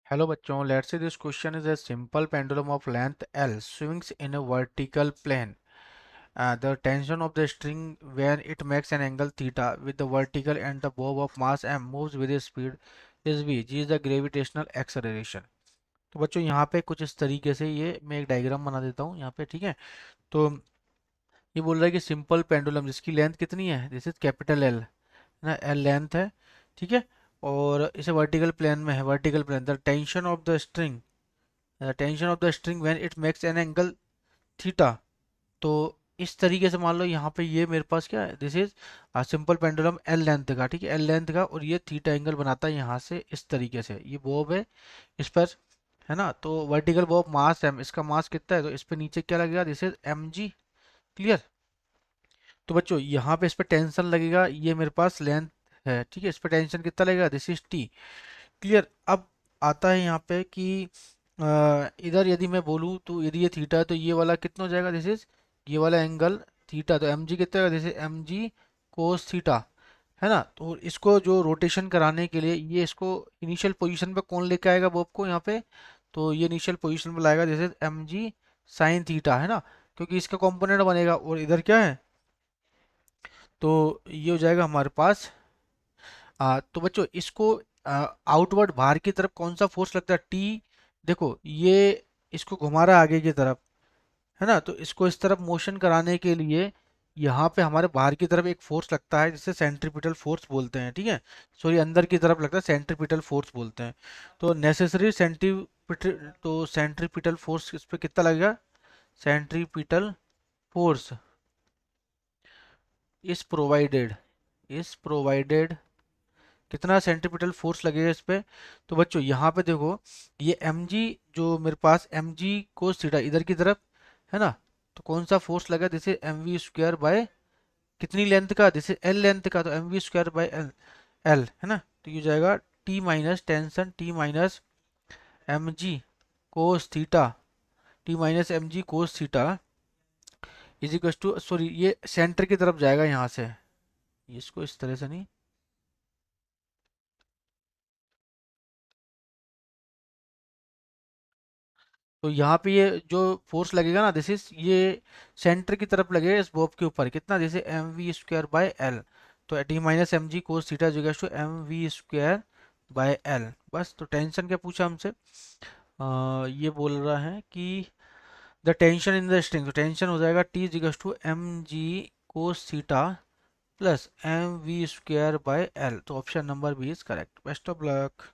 Hello बच्चों, let's say this question is a simple pendulum of length L swings in a vertical plane. The tension of the string when it makes an angle theta with the vertical and the bob of mass m moves with a speed is v. G is the gravitational acceleration. तो बच्चों यहाँ पे कुछ इस तरीके से ये मैं एक डायग्राम बना देता हूँ यहाँ पे, ठीक है। तो ये बोल रहा है कि सिंपल पेंडुलम जिसकी लेंथ कितनी है, दिस इज कैपिटल एल ना, एल लेंथ है, ठीक है। और इसे वर्टिकल प्लेन में है, vertical plane, the tension of the string, tension of the string when it makes an angle theta. तो इस तरीके से मान लो यहाँ पे ये मेरे पास क्या है, this is simple pendulum L length का, ठीक है, एल लेंथ का, और ये थीटा एंगल बनाता है यहाँ से इस तरीके से, ये बॉब है इस पर, है ना। तो वर्टिकल बॉब मास एम, इसका मास कितना है, तो इस पे नीचे क्या लगेगा, this is m g. Clear. तो बच्चों यहाँ पे इस पे टेंशन लगेगा, ये मेरे पास लेंथ है, ठीक है, इस पे टेंशन कितना लगेगा, दिस इज टी। क्लियर। अब आता है यहाँ पे कि इधर यदि मैं बोलूँ तो यदि ये थीटा है तो ये वाला कितना हो जाएगा, दिस इज ये वाला एंगल थीटा, तो एम जी कितना होगा, this is m ji cos theta, है ना। तो इसको जो रोटेशन कराने के लिए ये इसको इनिशियल पोजीशन पे कौन लेके आएगा बॉब को यहाँ पे, तो ये इनिशियल पोजीशन पे लाएगा, this is m g sine theta, है ना, क्योंकि इसका कंपोनेंट बनेगा। और इधर क्या है, तो ये हो जाएगा हमारे पास। तो बच्चों इसको आउटवर्ड बाहर की तरफ कौन सा फोर्स लगता है, टी। देखो ये इसको घुमा रहा है आगे की तरफ, है ना, तो इसको इस तरफ मोशन कराने के लिए यहाँ पे हमारे बाहर की तरफ एक फोर्स लगता है जिसे सेंट्रीपिटल फोर्स बोलते हैं, ठीक है। सॉरी, अंदर की तरफ लगता है, सेंट्रीपिटल फोर्स बोलते हैं। तो नेसेसरी सेंट्रीपिटल, तो सेंट्रीपिटल फोर्स इस पे कितना लगेगा, सेंट्रीपिटल फोर्स इज प्रोवाइडेड कितना सेंट्रीपिटल फोर्स लगेगा इस पे। तो बच्चों यहाँ पे देखो, ये mg जो मेरे पास mg कोस थीटा इधर की तरफ, है ना, तो कौन सा फोर्स लगा, जैसे एम वी स्क्वायर बाय कितनी लेंथ का, जैसे एल लेंथ का, तो M V square by L, L, है ना। तो ये हो जाएगा T minus tension T minus M ji cos theta, T minus M ji cos theta is equal to, sorry ये सेंटर की तरफ जाएगा यहाँ से, इसको इस तरह से नहीं, तो यहाँ पे ये जो फोर्स लगेगा ना, दिस इज ये सेंटर की तरफ लगेगा इस बॉब के ऊपर, कितना, जैसे M V square by L, तो टी माइनस एम जी कोस थीटा जो two M V square by L. बस। तो टेंशन क्या पूछा हमसे, ये बोल रहा है कि the tension in the string, तो टेंशन हो जाएगा T is to M ji cos theta plus M V square by L. तो option number B is correct. Best of luck.